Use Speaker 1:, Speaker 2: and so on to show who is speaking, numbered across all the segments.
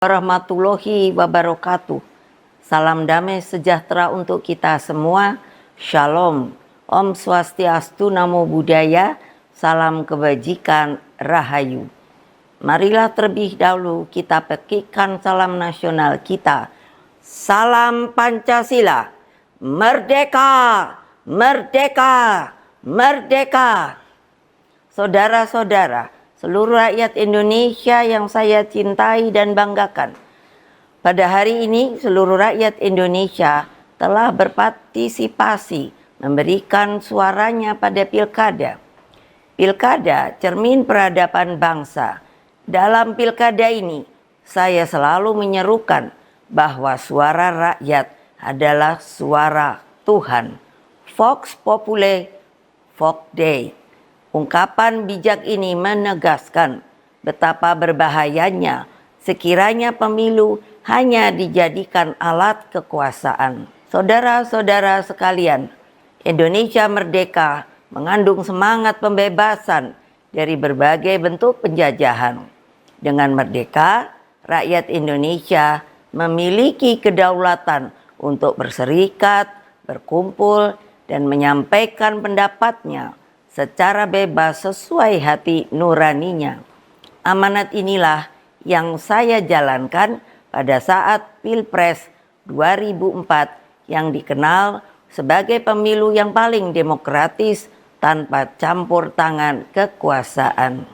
Speaker 1: Warahmatullahi wabarakatuh. Salam damai sejahtera untuk kita semua. Shalom. Om Swastiastu, Namo Buddhaya. Salam kebajikan, Rahayu. Marilah terlebih dahulu kita petikkan salam nasional kita. Salam Pancasila. Merdeka, merdeka, merdeka. Saudara-saudara, seluruh rakyat Indonesia yang saya cintai dan banggakan. Pada hari ini seluruh rakyat Indonesia telah berpartisipasi memberikan suaranya pada pilkada. Pilkada cermin peradaban bangsa. Dalam pilkada ini saya selalu menyerukan bahwa suara rakyat adalah suara Tuhan. Vox Populi, Vox Dei. Ungkapan bijak ini menegaskan betapa berbahayanya sekiranya pemilu hanya dijadikan alat kekuasaan. Saudara-saudara sekalian, Indonesia merdeka mengandung semangat pembebasan dari berbagai bentuk penjajahan. Dengan merdeka, rakyat Indonesia memiliki kedaulatan untuk berserikat, berkumpul, dan menyampaikan pendapatnya secara bebas sesuai hati nuraninya. Amanat inilah yang saya jalankan pada saat Pilpres 2004 yang dikenal sebagai pemilu yang paling demokratis tanpa campur tangan kekuasaan.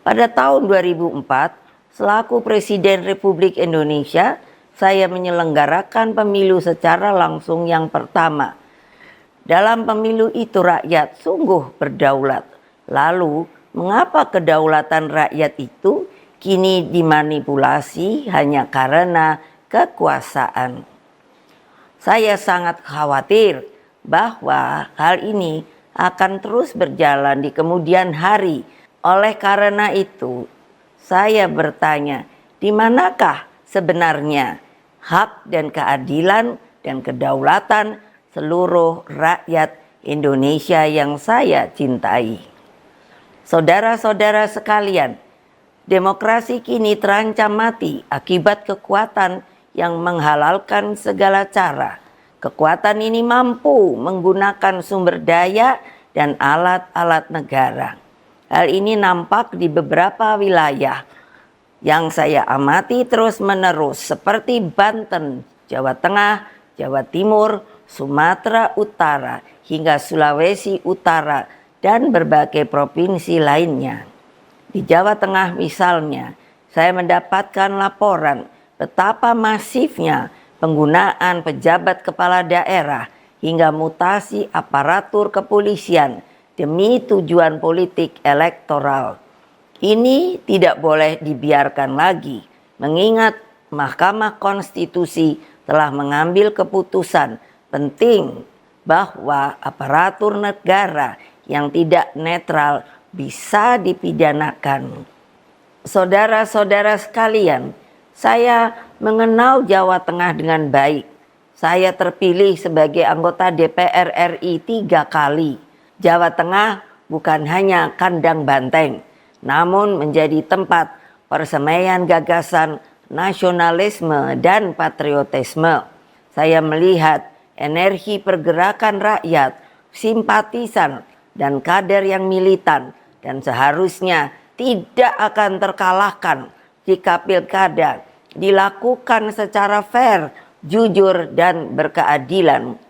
Speaker 1: Pada tahun 2004, selaku Presiden Republik Indonesia, saya menyelenggarakan pemilu secara langsung yang pertama. Dalam pemilu itu rakyat sungguh berdaulat. Lalu, mengapa kedaulatan rakyat itu kini dimanipulasi hanya karena kekuasaan? Saya sangat khawatir bahwa hal ini akan terus berjalan di kemudian hari. Oleh karena itu, saya bertanya, di manakah sebenarnya hak dan keadilan dan kedaulatan seluruh rakyat Indonesia yang saya cintai? Saudara-saudara sekalian, demokrasi kini terancam mati akibat kekuatan yang menghalalkan segala cara. Kekuatan ini mampu menggunakan sumber daya dan alat-alat negara. Hal ini nampak di beberapa wilayah yang saya amati terus-menerus seperti Banten, Jawa Tengah, Jawa Timur, Sumatera Utara, hingga Sulawesi Utara, dan berbagai provinsi lainnya. Di Jawa Tengah misalnya, saya mendapatkan laporan betapa masifnya penggunaan pejabat kepala daerah hingga mutasi aparatur kepolisian demi tujuan politik elektoral. Ini tidak boleh dibiarkan lagi, mengingat Mahkamah Konstitusi telah mengambil keputusan penting bahwa aparatur negara yang tidak netral bisa dipidanakan. Saudara-saudara sekalian, saya mengenal Jawa Tengah dengan baik. Saya terpilih sebagai anggota DPR RI 3 kali. Jawa Tengah bukan hanya kandang banteng, namun menjadi tempat persemaian gagasan nasionalisme dan patriotisme. Saya melihat energi pergerakan rakyat, simpatisan, dan kader yang militan, dan seharusnya tidak akan terkalahkan jika pilkada dilakukan secara fair, jujur, dan berkeadilan.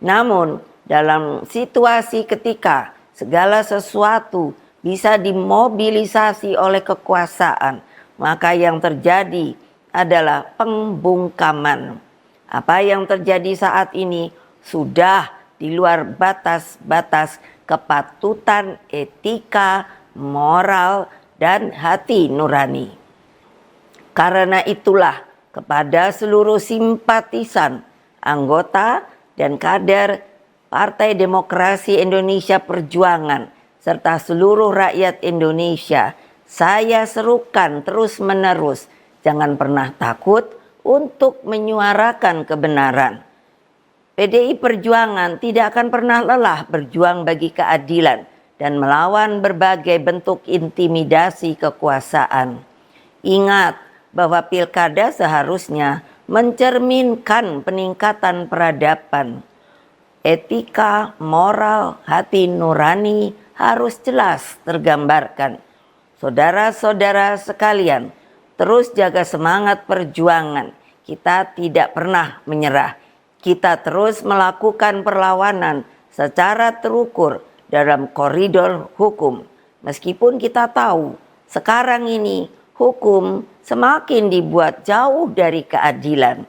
Speaker 1: Namun, dalam situasi ketika segala sesuatu bisa dimobilisasi oleh kekuasaan, maka yang terjadi adalah pembungkaman. Apa yang terjadi saat ini sudah di luar batas-batas kepatutan etika, moral, dan hati nurani. Karena itulah kepada seluruh simpatisan, anggota, dan kader Partai Demokrasi Indonesia Perjuangan serta seluruh rakyat Indonesia, saya serukan terus-menerus, jangan pernah takut untuk menyuarakan kebenaran. PDI Perjuangan tidak akan pernah lelah berjuang bagi keadilan dan melawan berbagai bentuk intimidasi kekuasaan. Ingat bahwa pilkada seharusnya mencerminkan peningkatan peradaban. Etika, moral, hati nurani harus jelas tergambarkan. Saudara-saudara sekalian, terus jaga semangat perjuangan. Kita tidak pernah menyerah. Kita terus melakukan perlawanan secara terukur dalam koridor hukum. Meskipun kita tahu sekarang ini hukum semakin dibuat jauh dari keadilan.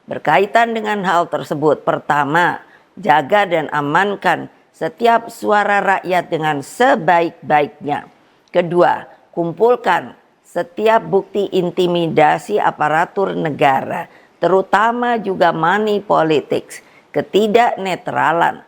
Speaker 1: Berkaitan dengan hal tersebut, pertama, jaga dan amankan setiap suara rakyat dengan sebaik-baiknya. Kedua, kumpulkan setiap bukti intimidasi aparatur negara, terutama juga money politics, ketidaknetralan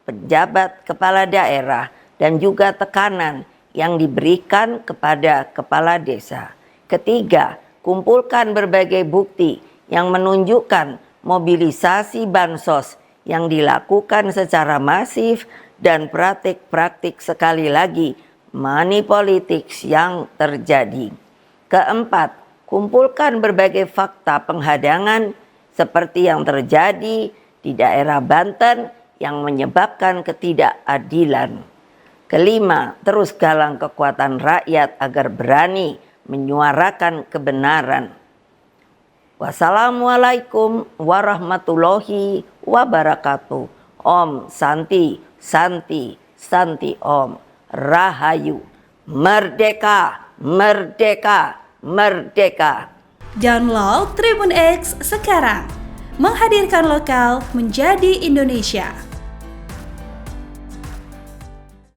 Speaker 1: pejabat kepala daerah, dan juga tekanan yang diberikan kepada kepala desa. Ketiga, kumpulkan berbagai bukti yang menunjukkan mobilisasi bansos yang dilakukan secara masif dan praktik-praktik sekali lagi money politics yang terjadi. Keempat, kumpulkan berbagai fakta penghadangan seperti yang terjadi di daerah Banten yang menyebabkan ketidakadilan. Kelima, terus galang kekuatan rakyat agar berani menyuarakan kebenaran. Wassalamualaikum warahmatullahi wabarakatuh. Om Santi, Santi, Santi Om. Rahayu. Merdeka, merdeka, merdeka.
Speaker 2: Download Tribun X sekarang. Menghadirkan lokal menjadi Indonesia.